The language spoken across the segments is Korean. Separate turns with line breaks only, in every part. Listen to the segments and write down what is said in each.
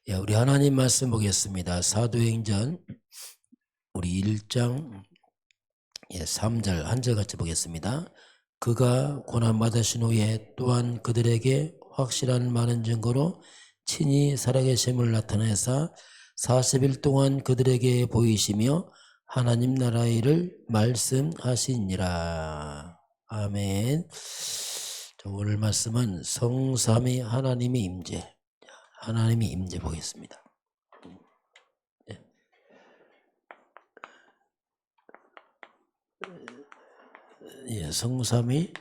예, 우리 하나님 말씀 보겠습니다. 사도행전 우리 1장 3절 한 절 같이 보겠습니다. 그가 고난받으신 후에 또한 그들에게 확실한 많은 증거로 친히 살아계심을 나타내사 40일 동안 그들에게 보이시며 하나님 나라의 일을 말씀하시니라. 아멘. 오늘 말씀은 성삼위 하나님의 임재, 하나님의 임재 보겠습니다. 예, 성삼위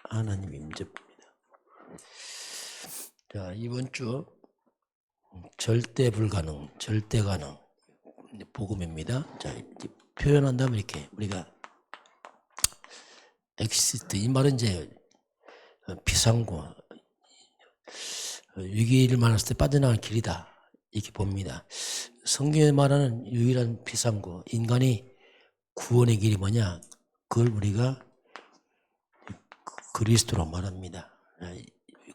하나님 임재입니다. 자, 이번 주 절대 불가능, 절대 가능 복음입니다. 자, 표현한다면 이렇게 우리가 엑시스트, 이 말은 이제 비상구, 위기를 만났을 때 빠져나갈 길이다 이렇게 봅니다. 성경에 말하는 유일한 비상구, 인간이 구원의 길이 뭐냐? 그걸 우리가 그리스도로 말합니다.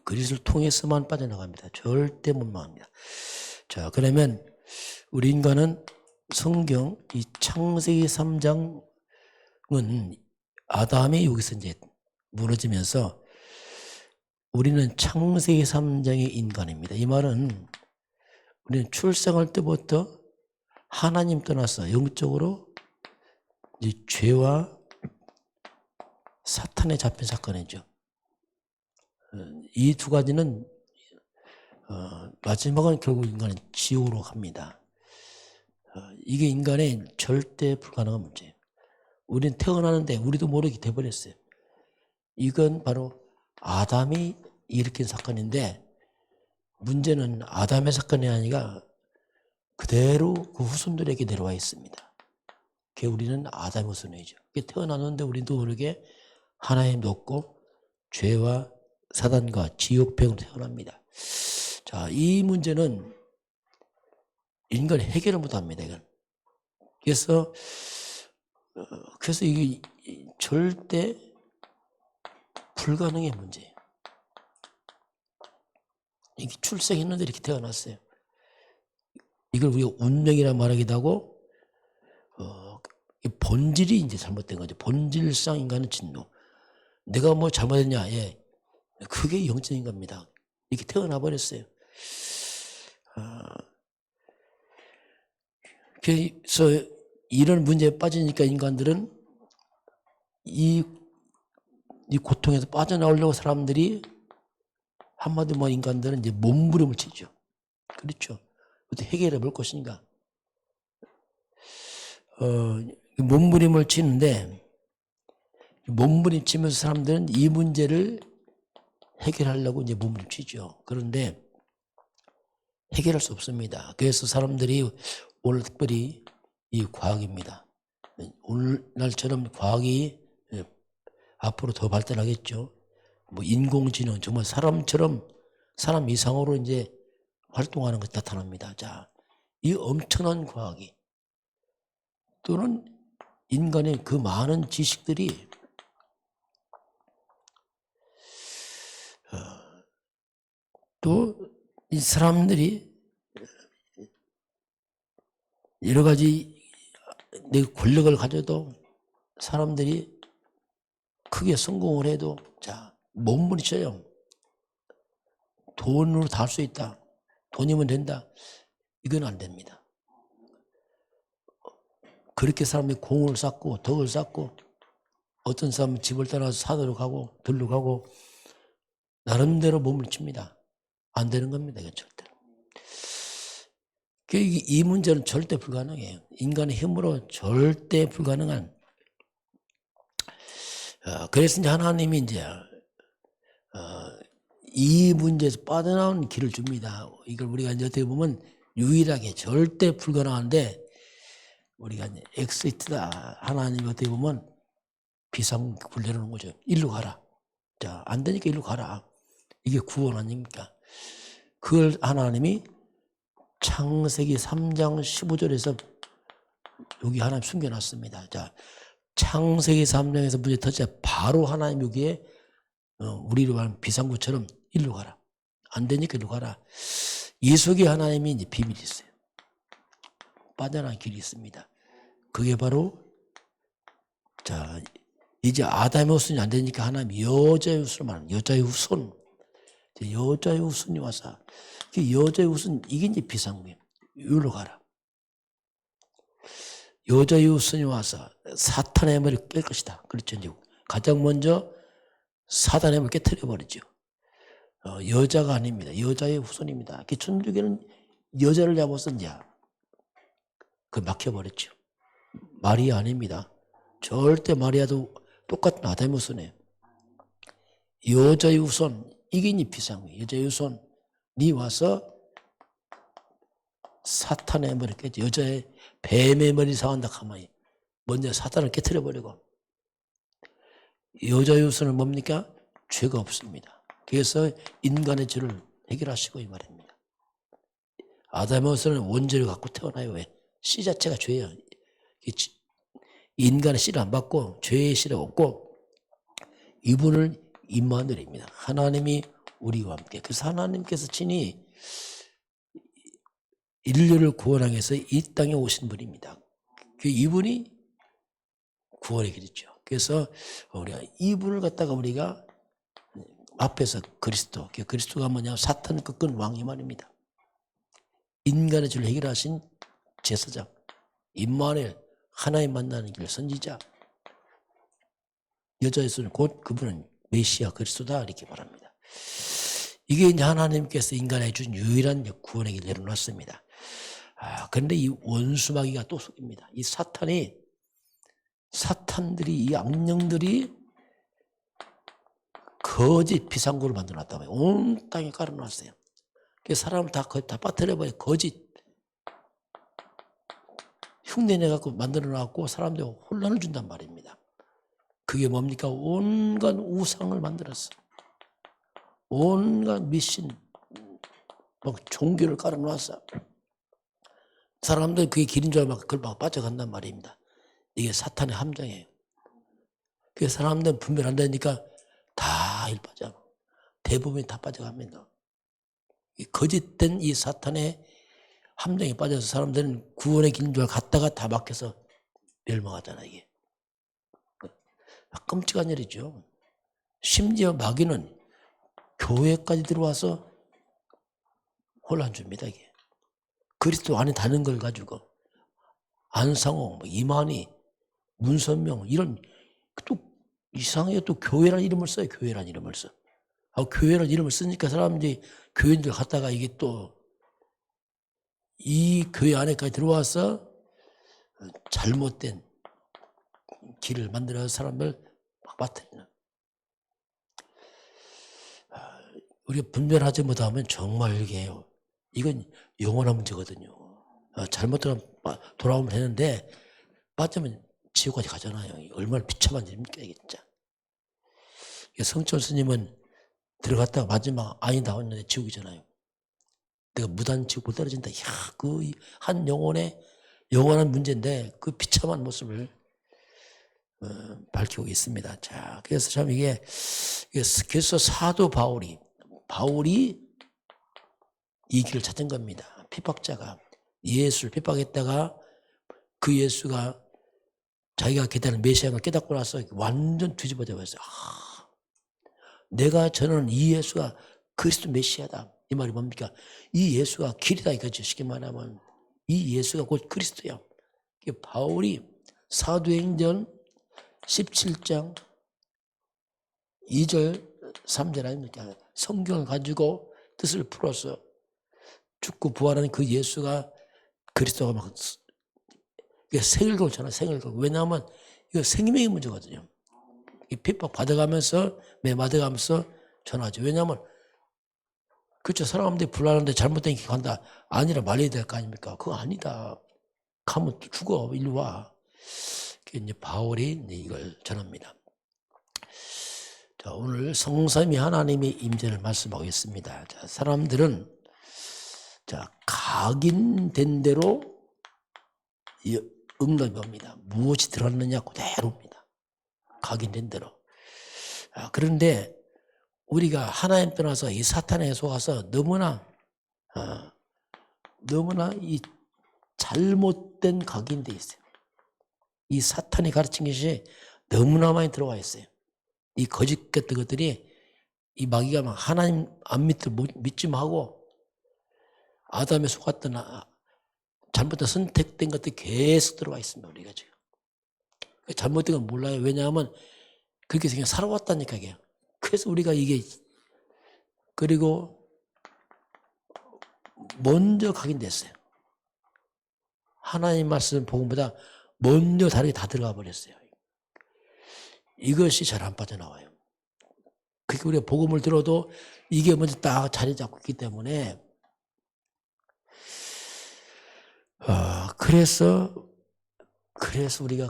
그리스도를 통해서만 빠져나갑니다. 절대 못 나갑니다. 자, 그러면 우리 인간은 성경 이 창세기 3장은 아담이 여기서 이제 무너지면서 우리는 창세기 3장의 인간입니다. 이 말은 우리는 출생할 때부터 하나님 떠나서 영적으로 이제 죄와 사탄에 잡힌 사건이죠. 이 두 가지는 마지막은 결국 인간은 지옥으로 갑니다. 이게 인간의 절대 불가능한 문제예요. 우리는 태어나는데 우리도 모르게 돼버렸어요. 이건 바로 아담이 일으킨 사건인데 문제는 아담의 사건이 아니라 그대로 그 후손들에게 내려와 있습니다. 그게 우리는 아담의 후손이죠. 태어나는데 우리도 모르게 하나님 없고 죄와 사단과 지옥병으로 태어납니다. 자, 이 문제는 인간이 해결을 못합니다. 이건. 그래서 이게 절대 불가능의 문제예요. 이게 출생했는데 이렇게 태어났어요. 이걸 우리가 운명이라 말하기도 하고, 본질이 이제 잘못된 거죠. 본질상 인간은 진노. 내가 뭐 잘못했냐? 예. 그게 영적인 겁니다. 이렇게 태어나 버렸어요. 그래서 이런 문제에 빠지니까 인간들은 이 고통에서 빠져나오려고 사람들이 한마디로 뭐 인간들은 이제 몸부림을 치죠. 그렇죠. 어떻게 해결해 볼 것인가. 몸부림을 치는데 몸부림 치면서 사람들은 이 문제를 해결하려고 이제 몸부림 치죠. 그런데 해결할 수 없습니다. 그래서 사람들이 오늘 특별히 이 과학입니다. 오늘날처럼 과학이 앞으로 더 발전하겠죠. 뭐 인공지능 정말 사람처럼 사람 이상으로 이제 활동하는 것이 나타납니다. 자, 이 엄청난 과학이 또는 인간의 그 많은 지식들이 또 이 사람들이 여러 가지 내 권력을 가져도 사람들이 크게 성공을 해도 자, 몸부림쳐요. 돈으로 다 할 수 있다. 돈이면 된다. 이건 안 됩니다. 그렇게 사람이 공을 쌓고 덕을 쌓고 어떤 사람은 집을 떠나서 사도로 가고 들로 가고 나름대로 몸부림칩니다. 안 되는 겁니다. 이건 절대. 이 문제는 절대 불가능해요. 인간의 힘으로 절대 불가능한. 그래서 이제 하나님이 이제 이 문제에서 빠져나오는 길을 줍니다. 이걸 우리가 이제 어떻게 보면 유일하게 절대 불가능한데 우리가 이제 엑시트다. 하나님이 어떻게 보면 비상구를 내려놓는 거죠. 일로 가라. 자, 안 되니까 일로 가라. 이게 구원 아닙니까? 그걸 하나님이 창세기 3장 15절에서 여기 하나님 숨겨놨습니다. 자, 창세기 3장에서 문제 터지자 바로 하나님 여기에 우리로 말하면 비상구처럼 일로 가라. 안 되니까 일로 가라. 이 속에 하나님이 이제 비밀이 있어요. 빠져나갈 길이 있습니다. 그게 바로 자 이제 아담의 후손이 안 되니까 하나님 여자의 후손을 말하는 여자의 후손. 여자의 후손이 와서 그 여자의 후손 이게 이제 비상구예요. 여기로 가라. 여자의 후손이 와서 사탄의 머리를 깰 것이다. 그렇죠. 이제 가장 먼저 사단의 머리를 깨트려 버리죠. 여자가 아닙니다. 여자의 후손입니다. 천주교는 여자를 잡아서 이제 그 막혀버렸죠. 마리아 아닙니다. 절대 마리아도 똑같은 아담의 후손이에요. 여자의 후손 이게 이제 비상구예요. 여자의 후손이 와서 사탄의 머리를 깨죠. 여자의 뱀의 머리 상한다 가만히 먼저 사탄을 깨트려 버리고 여자의 후손은 뭡니까? 죄가 없습니다. 그래서 인간의 죄를 해결하시고 이 말입니다. 아담의 후손은 원죄를 갖고 태어나요. 왜? 씨 자체가 죄예요. 인간의 씨를 안 받고 죄의 씨를 얻고 이분을 임마누엘입니다. 하나님이 우리와 함께. 그래서 하나님께서 친히 인류를 구원하기 위해서 이 땅에 오신 분입니다. 이분이 구원의 길이죠. 그래서 우리가 이분을 갖다가 우리가 앞에서 그리스도가 뭐냐 사탄 꺾은 왕이 말입니다. 인간의 죄를 해결하신 제사장 임마누엘 하나님 만나는 길 선지자 여자에서는 곧 그분은 메시아 그리스도다 이렇게 말합니다. 이게 이제 하나님께서 인간에 준 유일한 구원의 길을 내려놨습니다. 그런데 이 원수마귀가 또 속입니다. 이 사탄들이 이 악령들이 거짓 비상구를 만들어놨다고 해요. 온 땅에 깔아놨어요. 그래서 사람을 다 빠뜨려버려 거짓 흉내내갖고 만들어놨고 사람들 혼란을 준단 말입니다. 그게 뭡니까? 온갖 우상을 만들었어. 온갖 미신, 종교를 깔아놨어. 사람들 그게 길인 줄 알고 그걸 막 빠져간단 말입니다. 이게 사탄의 함정이에요. 그래서 사람들은 분별 안 되니까 다 빠져. 대부분이 다 빠져갑니다. 이 거짓된 이 사탄의 함정에 빠져서 사람들은 구원의 길인 줄 알고 갔다가 다 막혀서 멸망하잖아, 이게. 끔찍한 일이죠. 심지어 마귀는 교회까지 들어와서 혼란 줍니다, 이게. 그리스도 안에 다는 걸 가지고 안상호, 이만희, 문선명 이런 또 이상하게 또 교회라는 이름을 써요. 교회라는 이름을 써. 교회라는 이름을 쓰니까 사람들이 교인들 갔다가 이게 또 이 교회 안에까지 들어와서 잘못된 길을 만들어서 사람을 막 빠뜨리는. 우리가 분별하지 못하면 정말 이게 이건 영원한 문제거든요. 잘못 돌아오면 되는데 빠지면 지옥까지 가잖아요. 얼마나 비참한 일입니까 이게 진짜. 성철 스님은 들어갔다가 마지막 아니 나왔는데 지옥이잖아요. 내가 무단 지옥을 떨어진다. 그 한 영혼의 영원한 문제인데 그 비참한 모습을 밝히고 있습니다. 자, 그래서 참 그래서 사도 바울이 이 길을 찾은 겁니다. 핍박자가 예수를 핍박했다가 그 예수가 자기가 기다리는 메시아를 깨닫고 나서 완전 뒤집어져 버렸어요. 내가 전하는 이 예수가 그리스도 메시아다. 이 말이 뭡니까? 이 예수가 길이다 이거죠. 쉽게 말하면 이 예수가 곧 그리스도야. 바울이 사도행전 17장 2절 3절 아닙니까? 성경을 가지고 뜻을 풀어서 죽고 부활하는 그 예수가 그리스도가 막 생일걸 전하 생일걸. 왜냐하면 이거 생명의 문제거든요. 핍박 받아가면서 받아가면서 전하죠. 왜냐하면 그렇죠. 사람들이 불안한데 잘못된 길 간다. 아니라 말려야 될 거 아닙니까? 그거 아니다. 가면 또 죽어. 일로 와. 이제 바울이 이걸 전합니다. 자, 오늘 성삼위 하나님의 임재를 말씀하겠습니다. 자, 사람들은 각인된 대로 응답이 옵니다. 무엇이 들어갔느냐 그대로입니다. 각인된 대로. 그런데 우리가 하나님 떠나서 이 사탄에 속아서 너무나 이 잘못된 각인이 돼 있어요. 이 사탄이 가르친 것이 너무나 많이 들어와 있어요. 이 거짓 같은 것들이 이 마귀가 막 하나님 안 믿지 하고 아담에 속았던 잘못된 선택된 것들이 계속 들어와 있습니다. 우리가 지금 잘못된 건 몰라요. 왜냐하면 그렇게 그냥 살아왔다니까 이게. 그래서 우리가 이게 그리고 먼저 각인됐어요. 하나님 말씀 복음보다 먼저 다르게 다 들어가 버렸어요. 이것이 잘 안 빠져나와요. 그러니까 우리가 복음을 들어도 이게 먼저 딱 자리 잡고 있기 때문에 그래서 우리가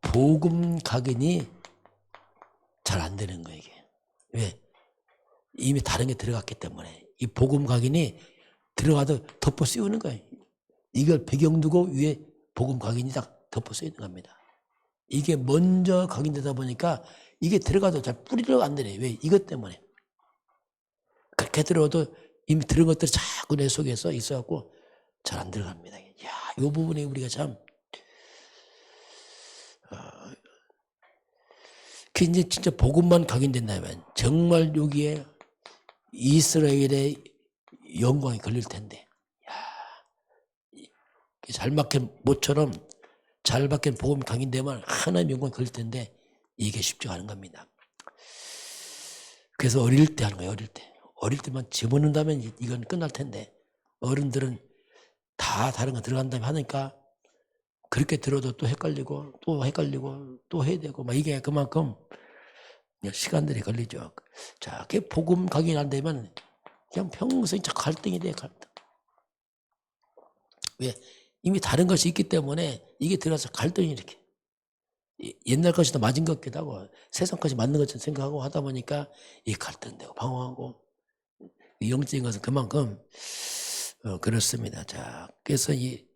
복음 각인이 잘 안 되는 거예요. 이게. 왜? 이미 다른 게 들어갔기 때문에 이 복음 각인이 들어가도 덮어 씌우는 거예요. 이걸 배경 두고 위에 복음 각인이 딱 덮어 씌우는 겁니다. 이게 먼저 각인되다 보니까 이게 들어가도 잘 뿌리를 안 내려요. 왜? 이것 때문에. 그렇게 들어도 이미 들은 것들이 자꾸 내 속에서 있어갖고 잘 안 들어갑니다. 야, 이 부분에 우리가 참 그 이제 진짜 복음만 각인된다면 정말 여기에 이스라엘의 영광이 걸릴 텐데, 잘 막힌 모처럼 잘 박힌 복음이 각인되면 하나님의 영광이 걸릴 텐데 이게 쉽지가 않은 겁니다. 그래서 어릴 때 하는 거예요. 어릴 때만 집어넣는다면 이건 끝날 텐데 어른들은 다 다른 거 들어간 다음에 하니까 그렇게 들어도 또 헷갈리고 또 해야 되고 막 이게 그만큼 시간들이 걸리죠. 자, 그 복음 각인 안 되면 그냥 평생 갈등이 돼요. 갈등. 왜? 이미 다른 것이 있기 때문에 이게 들어가서 갈등이 이렇게 옛날 것이 더 맞은 것 같기도 하고 세상 것이 맞는 것처럼 생각하고 하다 보니까 이 갈등되고 방황하고 영적인 것은 그만큼 그렇습니다. 자, 그래서 이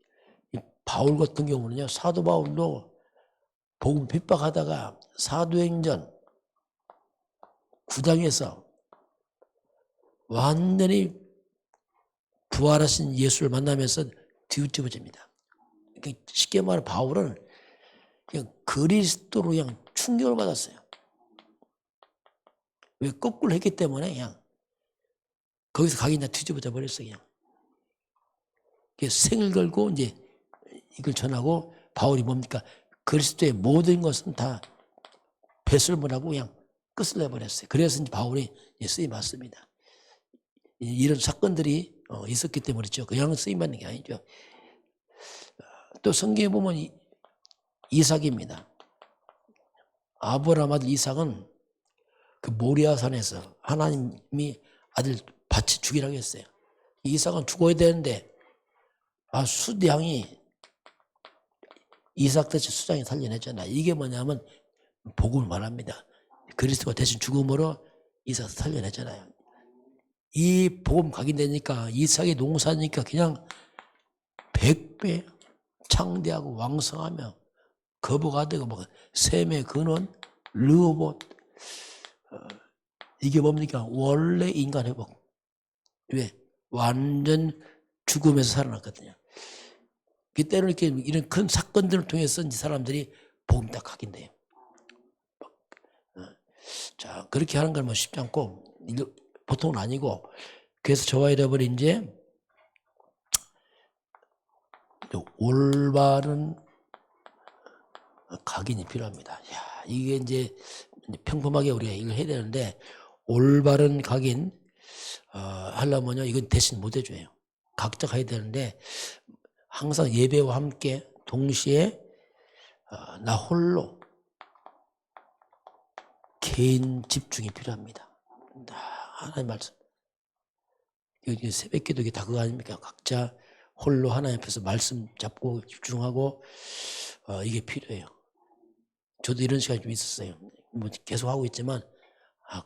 바울 같은 경우는요, 사도 바울도 복음 핍박하다가 사도행전 9장에서 완전히 부활하신 예수를 만나면서 뒤집어집니다. 쉽게 말해 바울은 그냥 그리스도로 그냥 충격을 받았어요. 왜? 거꾸로 했기 때문에 그냥 거기서 각이 다 뒤집어져 버렸어요. 그냥 생을 걸고 이제 이걸 전하고 바울이 뭡니까? 그리스도의 모든 것은 다 배설물하고 그냥 끝을 내버렸어요. 그래서 이제 바울이 쓰임 받습니다. 이런 사건들이 있었기 때문에 그렇죠. 그냥 쓰임 받는 게 아니죠. 또 성경에 보면 이삭입니다. 아브라함 아들 이삭은 그 모리아산에서 하나님이 아들 바쳐 죽이라고 했어요. 이삭은 죽어야 되는데 수량이 이삭 대신 수장이 살려냈잖아. 이게 뭐냐면 복음을 말합니다. 그리스도가 대신 죽음으로 이삭을 살려냈잖아요. 이 복음 각인되니까 이삭의 농사니까 그냥 100배 창대하고 왕성하며 거부가 되고 뭐 셈의 근원, 르호봇 이게 뭡니까? 원래 인간 회복. 왜? 완전 죽음에서 살아났거든요. 그때는 이렇게 이런 큰 사건들을 통해서 이제 사람들이 복음 딱 각인돼요. 자, 그렇게 하는 건 뭐 쉽지 않고 보통은 아니고 그래서 저와 여러분이 이제 올바른 각인이 필요합니다. 야, 이게 이제 평범하게 우리가 이걸 해야 되는데 올바른 각인 하려면요 이건 대신 못 해줘요. 각자 가야 되는데 항상 예배와 함께 동시에 나 홀로 개인 집중이 필요합니다. 하나님 말씀. 여기 새벽기도 이게 다 그거 아닙니까? 각자 홀로 하나님 앞에서 말씀 잡고 집중하고 이게 필요해요. 저도 이런 시간이 좀 있었어요. 뭐 계속 하고 있지만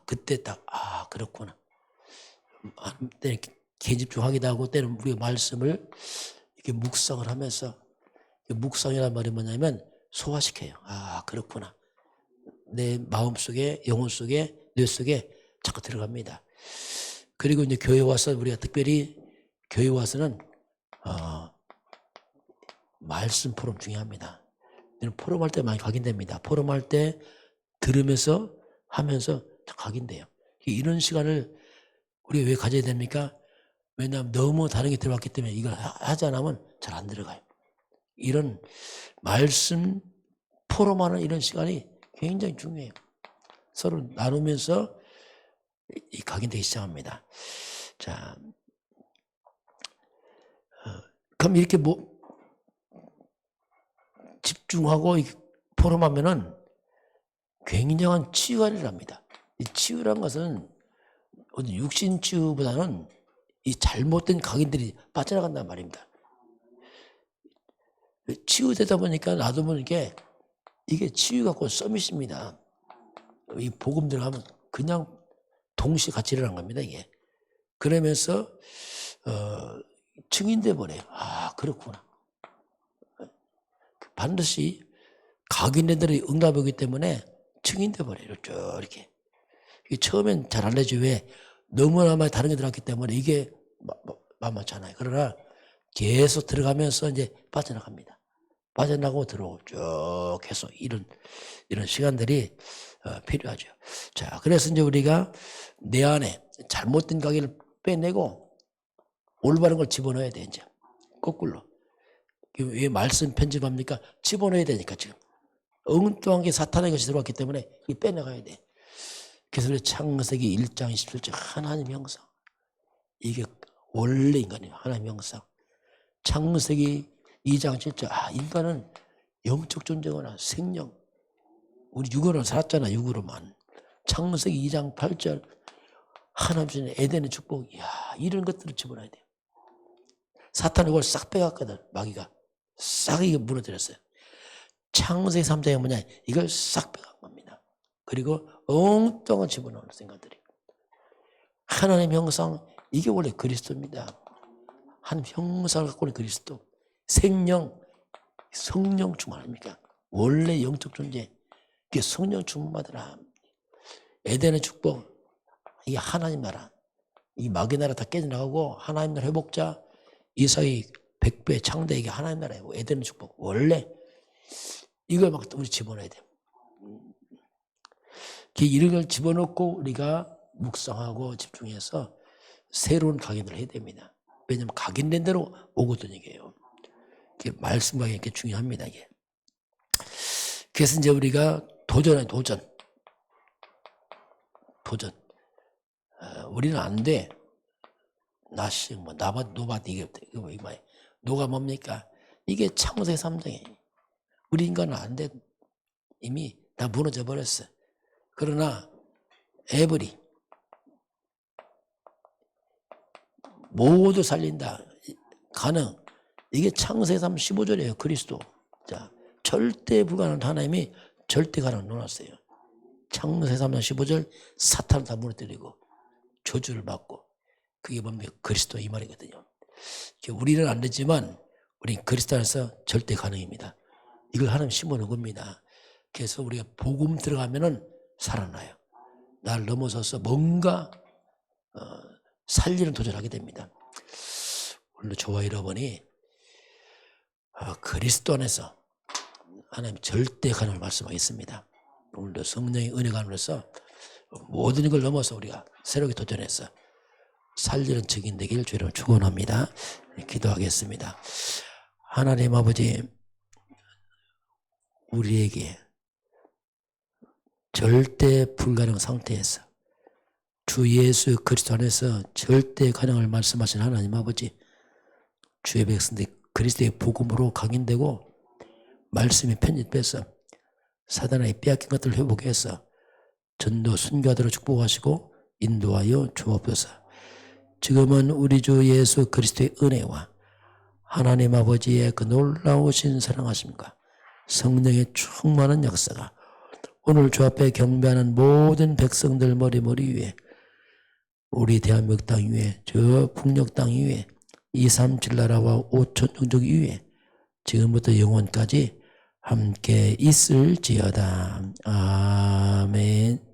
그때 딱 그렇구나. 때는 개인 집중하기도 하고 때는 우리가 말씀을 이렇게 묵상을 하면서 묵상이란 말이 뭐냐면 소화시켜요. 그렇구나. 내 마음 속에 영혼 속에 뇌 속에 자꾸 들어갑니다. 그리고 이제 교회 와서 우리가 특별히 교회 와서는 말씀 포럼 중요합니다. 포럼할 때 많이 각인됩니다. 포럼할 때 들으면서 하면서 각인돼요. 이런 시간을 우리가 왜 가져야 됩니까? 왜냐하면 너무 다른 게 들어왔기 때문에 이걸 하지 않으면 잘 안 들어가요. 이런 말씀 포럼하는 이런 시간이 굉장히 중요해요. 서로 나누면서 각인되기 시작합니다. 자, 그럼 이렇게 집중하고 포럼하면은 굉장한 치유가 일어납니다. 이 치유란 것은 어디 육신 치유보다는 이 잘못된 각인들이 빠져나간단 말입니다. 치유되다 보니까 놔두면 이게 치유 갖고 서밋입니다. 이 복음 들어가면 그냥 동시에 같이 일어난 겁니다, 이게. 그러면서, 증인돼 버려요. 아, 그렇구나. 반드시 각인들이 응답이기 때문에 증인돼 버려요. 이렇게. 처음엔 잘 안 되지. 왜? 너무나 많이 다른 게 들어갔기 때문에 이게 만만찮아요. 그러나 계속 들어가면서 이제 빠져나갑니다. 빠져나가고 들어오고 쭉 계속 이런 시간들이 필요하죠. 자, 그래서 이제 우리가 내 안에 잘못된 가게를 빼내고 올바른 걸 집어넣어야 돼, 이제. 거꾸로. 왜 말씀 편집합니까? 집어넣어야 되니까, 지금. 엉뚱한 게 사탄의 것이 들어왔기 때문에 빼내가야 돼. 그래서 창세기 1장 27절 하나님의 형상. 이게 원래 인간이에요. 하나님의 형상. 창세기 2장 7절 인간은 영적 존재거나 생명. 우리 육으로는 살았잖아. 육으로만. 창세기 2장 8절 하나님 주신 에덴의 축복. 이런 것들을 집어넣어야 돼요. 사탄이 이걸 싹 빼갔거든. 마귀가. 싹 이게 무너뜨렸어요. 창세기 3장이 뭐냐. 이걸 싹 빼간 겁니다. 그리고 엉뚱한 집어넣는 생각들이. 하나님 형상. 이게 원래 그리스도입니다. 하나님 형상을 갖고 있는 그리스도. 생명, 성령 충만 아닙니까? 원래 영적 존재. 이게 성령 충만받으라. 에덴의 축복. 이게 하나님 나라. 이 마귀 나라 다 깨져나가고 하나님 나라 회복자 이삭이 100배 창대 이게 하나님 나라예요. 에덴의 축복. 원래 이걸 막 우리 집어넣어야 돼요. 이런 걸 집어넣고 우리가 묵상하고 집중해서 새로운 각인을 해야 됩니다. 왜냐하면 각인된 대로 오거든 이게요. 말씀 각인이 이렇게 중요합니다. 이게. 그래서 이제 우리가 도전. 우리는 안 돼. 나씨, 노밭, 이게 노가 뭡니까? 이게 창세기 3장이에요. 우리 인간은 안 돼. 이미 다 무너져 버렸어. 그러나, 에브리. 모두 살린다. 가능. 이게 창세기 3장 15절이에요. 그리스도. 자, 절대 불가능한 하나님이 절대 가능을 놓았어요. 창세기 3장 15절 사탄을 다 무너뜨리고 저주를 받고 그게 뭡니까? 그리스도 이 말이거든요. 우리는 안 되지만 우리 그리스도 안에서 절대 가능입니다. 이걸 하나님 심어놓은 겁니다. 그래서 우리가 복음 들어가면은 살아나요. 날 넘어서서 뭔가 살리는 도전하게 됩니다. 오늘 저와 여러분이 그리스도 안에서 하나님 절대 가능을 말씀하겠습니다. 오늘도 성령의 은혜가 함으로써 모든 걸 넘어서 우리가 새롭게 도전해서 살리는 증인 되기를 주로 축원합니다. 기도하겠습니다. 하나님 아버지, 우리에게 절대 불가능 상태에서 주 예수 그리스도 안에서 절대 가능을 말씀하신 하나님 아버지, 주의 백성들 그리스도의 복음으로 각인되고 말씀이 편집돼서 사단의 빼앗긴 것들을 회복해서 전도 순교하도록 축복하시고 인도하여 주옵소서. 지금은 우리 주 예수 그리스도의 은혜와 하나님 아버지의 그 놀라우신 사랑하심과 성령의 충만한 역사가 오늘 주 앞에 경배하는 모든 백성들 머리 위에, 우리 대한민국 땅 위에, 저 북녘 땅 위에, 237 나라와 5천 종족 위에 지금부터 영원까지 함께 있을지어다. 아멘.